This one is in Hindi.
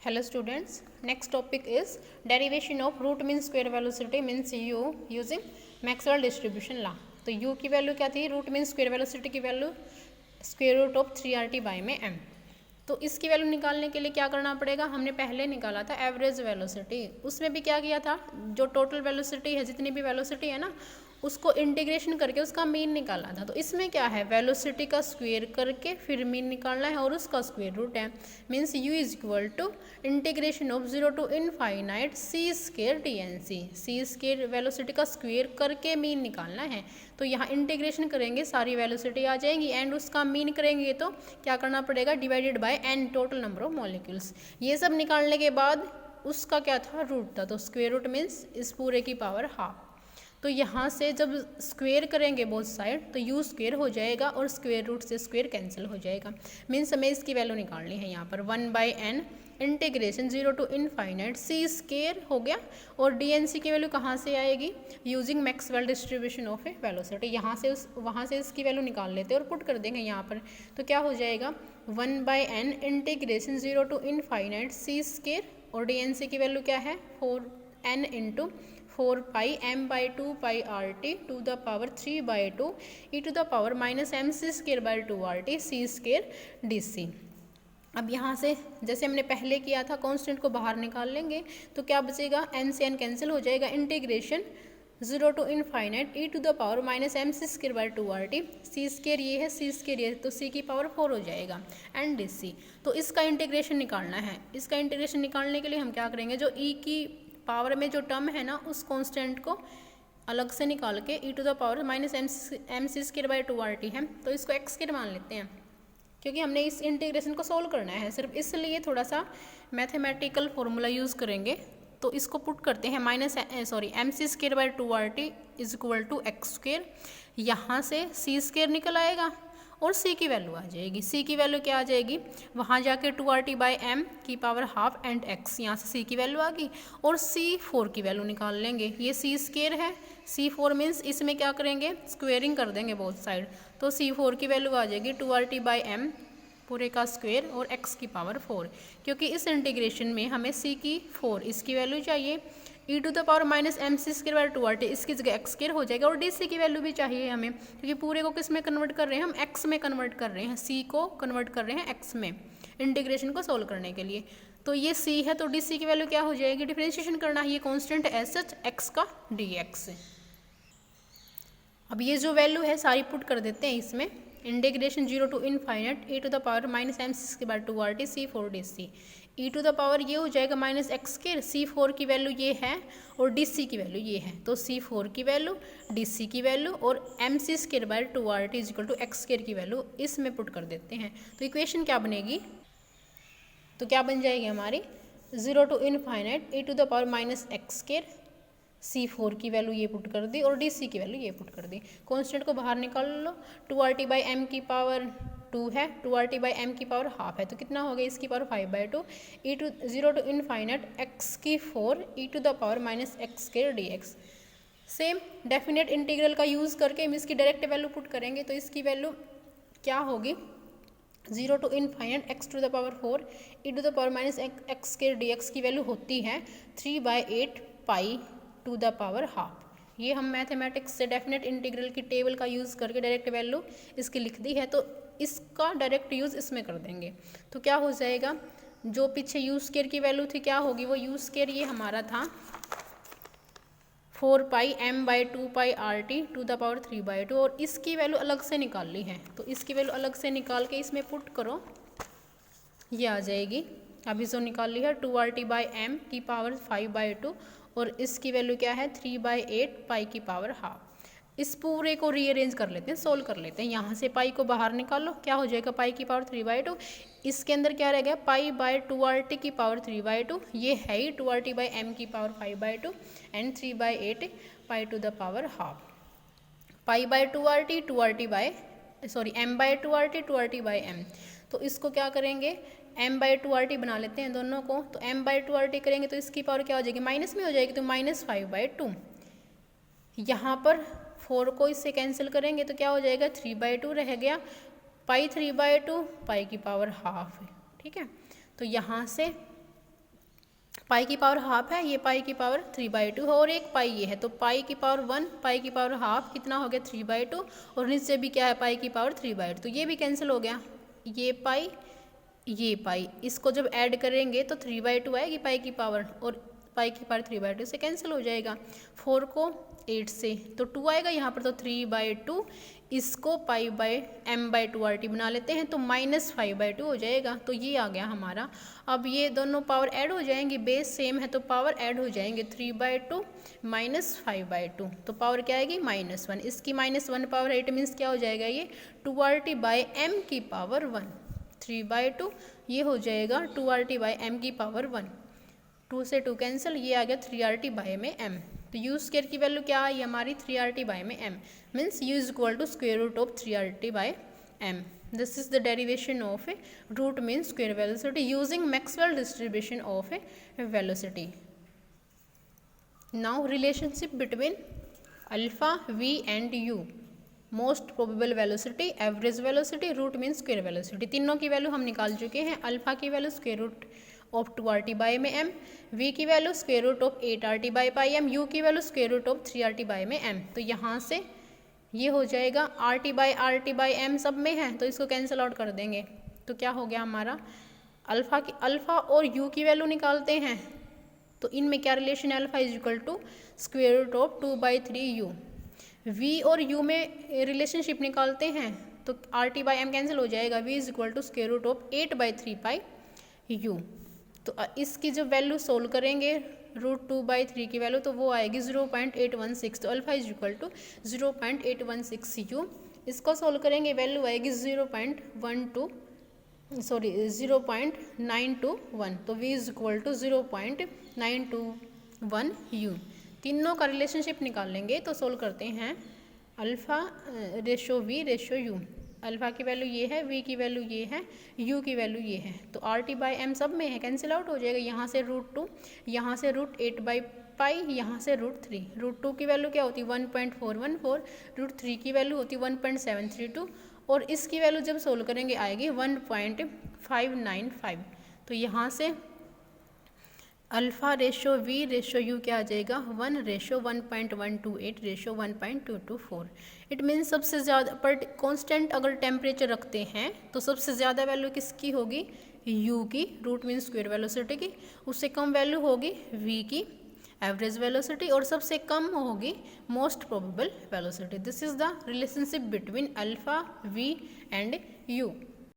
Hello students, next topic is derivation of root mean square velocity means u using Maxwell distribution law. तो u की वैल्यू क्या थी, रूट मीन स्क्वायर वेलोसिटी की value square root of 3RT by में m। तो इसकी वैल्यू निकालने के लिए क्या करना पड़ेगा, हमने पहले निकाला था एवरेज वेलोसिटी, उसमें भी क्या किया था, जो टोटल वेलोसिटी है, जितनी भी वेलोसिटी है ना, उसको इंटीग्रेशन करके उसका मीन निकालना था। तो इसमें क्या है, वेलोसिटी का स्क्वायर करके फिर मीन निकालना है और उसका स्क्वायर रूट है, means u is equal to integration of 0 to infinite c square d n c square velocity का स्क्वायर करके मीन निकालना है। तो यहाँ इंटीग्रेशन करेंगे, सारी वेलोसिटी आ जाएंगी एंड उसका मीन करेंगे तो क्या करना पड़ेगा, divided by n total number of molecules. ये सब निकालने के बाद उसका क्या था, रूट था, तो स्क्वायर रूट मीन्स इस पूरे की पावर हाफ। तो यहाँ से जब स्क्वायर करेंगे बोथ साइड तो u स्क्वायर हो जाएगा और स्क्वायर रूट से स्क्वायर कैंसिल हो जाएगा, मीन्स हमें इसकी वैल्यू निकालनी है। यहाँ पर 1/n integration 0 to infinite c square हो गया, और डी एन सी की वैल्यू कहाँ से आएगी, using Maxwell distribution of a velocity. यहाँ से वहाँ से इसकी वैल्यू निकाल लेते हैं और पुट कर देंगे यहाँ पर, तो क्या हो जाएगा 1/n integration 0 to infinite c square, और डी एन सी की वैल्यू क्या है 4n into 4 m by 2 pi RT to the power 3/2 e to the power minus mc square by 2 RT c square dc। अब यहाँ से जैसे हमने पहले किया था, कांस्टेंट को बाहर निकाल लेंगे तो क्या बचेगा, n से n कैंसिल हो जाएगा, integration 0 to infinite e to the power minus mc square by 2 RT, c square ये है, c स्क्वायर ये है, तो c की पावर 4 हो जाएगा एंड dc। तो इसका इंटीग्रेशन निकालना है। इसका इंटीग्रेशन निकालने के लिए हम क्या करेंगे, जो e की पावर में जो टर्म है ना, उस कांस्टेंट को अलग से निकाल के e to the power minus m c square by 2 RT है, तो इसको x स्क्वायर मान लेते हैं, क्योंकि हमने इस इंटीग्रेशन को सोल्व करना है, सिर्फ इसलिए थोड़ा सा मैथमेटिकल फॉर्मूला यूज़ करेंगे। तो इसको पुट करते हैं m c square by 2 RT is equal to x square, यहाँ से c स्क्वायर निकल आएगा और c की वैल्यू आ जाएगी। c की वैल्यू क्या आ जाएगी, वहाँ जाके 2RT बाई m की पावर हाफ एंड x, यहाँ से c की वैल्यू आ गई, और c4 की वैल्यू निकाल लेंगे। ये c स्क्वायर है, c4 मीन्स इसमें क्या करेंगे, स्क्वेयरिंग कर देंगे बोथ साइड, तो c4 की वैल्यू आ जाएगी 2RT बाई m पूरे का स्क्वायर और x की पावर 4, क्योंकि इस इंटीग्रेशन में हमें c की 4 इसकी वैल्यू चाहिए, e to the power minus m c square by 2 RT इसकी जगह x स्क्वायर हो जाएगा, और डी सी की वैल्यू भी चाहिए हमें, क्योंकि पूरे को किस में कन्वर्ट कर रहे हैं, हम x में कन्वर्ट कर रहे हैं, c को कन्वर्ट कर रहे हैं x में इंटीग्रेशन को सोल्व करने के लिए। तो ये c है, तो डी सी की वैल्यू क्या हो जाएगी, डिफरेंशिएशन करना है, ये कॉन्स्टेंट एज सच x का dx। अब ये जो वैल्यू है सारी पुट कर देते हैं इसमें, integration 0 to infinite e to the power minus m c square by 2 RT c4 dc, e to the power ये हो जाएगा माइनस एक्स स्क्वायर, c4 की वैल्यू ये है और dc की वैल्यू ये है, तो c4 की वैल्यू, dc की वैल्यू और m c square by 2 RT is equal to x square की वैल्यू इसमें पुट कर देते हैं। तो इक्वेशन क्या बनेगी, तो क्या बन जाएगी हमारी 0 to infinite e to the power minus x square, c4 की वैल्यू ये पुट कर दी और dc की वैल्यू ये पुट कर दी। कांस्टेंट को बाहर निकाल लो, 2RT बाई m की पावर 2 है, 2RT बाई m की पावर हाफ है, तो कितना हो गया, इसकी power 5/2 e to 0 to infinite x की 4 e to the power minus x square dx। Same definite integral का यूज़ करके हम इसकी डायरेक्ट वैल्यू पुट करेंगे, तो इसकी वैल्यू क्या होगी, 0 to infinite x to the power 4 e to the power minus x square dx की वैल्यू होती है 3/8 pi to the power half. ये हम मैथमेटिक्स से डेफिनेट इंटीग्रल की टेबल का यूज़ करके डायरेक्ट वैल्यू इसकी लिख दी है, तो इसका डायरेक्ट यूज़ इसमें कर देंगे। तो क्या हो जाएगा, जो पीछे यू स्क्वायर की वैल्यू थी क्या होगी, वो यू स्क्वायर ये हमारा था 4 m by 2 RT to the power 3/2, और इसकी वैल्यू अलग से निकाल ली है, तो इसकी वैल्यू अलग से निकाल के इसमें पुट करो, ये आ जाएगी। अभी जो निकाल ली है 2RT बाई m की पावर 5/2, और इसकी वैल्यू क्या है 3/8 पाई की पावर हाफ। इस पूरे को रीअरेंज कर लेते हैं, सोल्व कर लेते हैं, यहाँ से पाई को बाहर निकाल लो, क्या हो जाएगा पाई की पावर 3/2, इसके अंदर क्या रह गया पाई बाई 2RT की पावर 3/2, ये है ही 2RT बाई m की power 5/2 and 3/8 pi to the power half, pi by 2RT 2RT by m by 2RT 2RT by m। तो इसको क्या करेंगे, m बाई 2RT बना लेते हैं दोनों को, तो m बाई 2RT करेंगे तो इसकी पावर क्या हो जाएगी, माइनस में हो जाएगी, तो माइनस 5/2। यहाँ पर 4 को इससे कैंसिल करेंगे तो क्या हो जाएगा 3/2 रह गया, पाई 3/2 पाई की पावर हाफ है, ठीक है। तो यहाँ से पाई की पावर हाफ है, ये पाई की पावर 3/2 है और एक पाई ये है, तो पाई की पावर 1, पाई की पावर हाफ कितना हो गया 3/2 और नीचे भी क्या है पाई की पावर 3/2, तो ये भी कैंसिल हो गया, ये पाई इसको जब ऐड करेंगे तो 3/2 आएगी पाई की पावर और पाई की पावर 3/2 से कैंसिल हो जाएगा। 4 को 8 से तो 2 आएगा यहाँ पर, तो 3/2 इसको पाई बाय m/2RT बना लेते हैं तो -5/2 हो जाएगा, तो ये आ गया हमारा। अब ये दोनों पावर ऐड हो जाएंगी, बेस सेम है तो पावर ऐड हो जाएंगे, 3/2 -5/2 तो पावर क्या आएगी -1, इसकी -1 पावर 8 मीन्स क्या हो जाएगा ये 2RT बाय m की पावर 1, 3/2 ये हो जाएगा 2RT बाय m की पावर 1, 2 से 2 कैंसिल, ये आ गया 3RT बाय में m। तो u स्क्वायर की वैल्यू क्या आई हमारी 3RT बाय में m, means u is equal to square root of 3RT by m। This is the derivation of a root mean square velocity using Maxwell distribution of a velocity. Now relationship between alpha v and u, most probable velocity, average velocity, root mean square velocity, तीनों की वैल्यू हम निकाल चुके हैं। अल्फा की value square root of 2RT by में m, v की value square root of 8RT by pi m, u की value square root of 3RT by में m। तो यहाँ से ये हो जाएगा RT बाय m सब में है तो इसको कैंसिल आउट कर देंगे, तो क्या हो गया हमारा अल्फा और u की वैल्यू निकालते हैं तो इनमें क्या रिलेशन है, alpha is equal to square root of 2/3u। v और u में रिलेशनशिप निकालते हैं तो RT बाय m कैंसिल हो जाएगा, v is equal to square root of 8/3 pi u। तो इसकी जब वैल्यू सोल्व करेंगे रूट 2/3 की वैल्यू तो वो आएगी 0.816, तो alpha is equal to 0.816 u। इसको सोल्व करेंगे वैल्यू आएगी 0.921, तो v is equal to 0.921 u। तीनों का रिलेशनशिप निकाल लेंगे तो सोल्व करते हैं alpha ratio v ratio u। Alpha की वैल्यू ये है, v की वैल्यू ये है, u की वैल्यू ये है, तो RT बाय m सब में है कैंसिल आउट हो जाएगा, यहाँ से √2, यहाँ से √8/पाई, यहाँ से √3। √2 की वैल्यू क्या होती है 1.414, √3 की वैल्यू होती है 1.732 और इसकी वैल्यू जब सोल्व करेंगे आएगी 1.595। तो यहाँ से alpha ratio v ratio u क्या आ जाएगा 1 रेशो 1.128 रेशो 1.224। इट मीन्स सबसे ज़्यादा पर कांस्टेंट अगर टेम्परेचर रखते हैं तो सबसे ज़्यादा वैल्यू किसकी होगी u की, रूट मीन स्क्वायर वेलोसिटी की, उससे कम वैल्यू होगी v की एवरेज वेलोसिटी और सबसे कम होगी most probable velocity. This is the relationship between alpha v and u।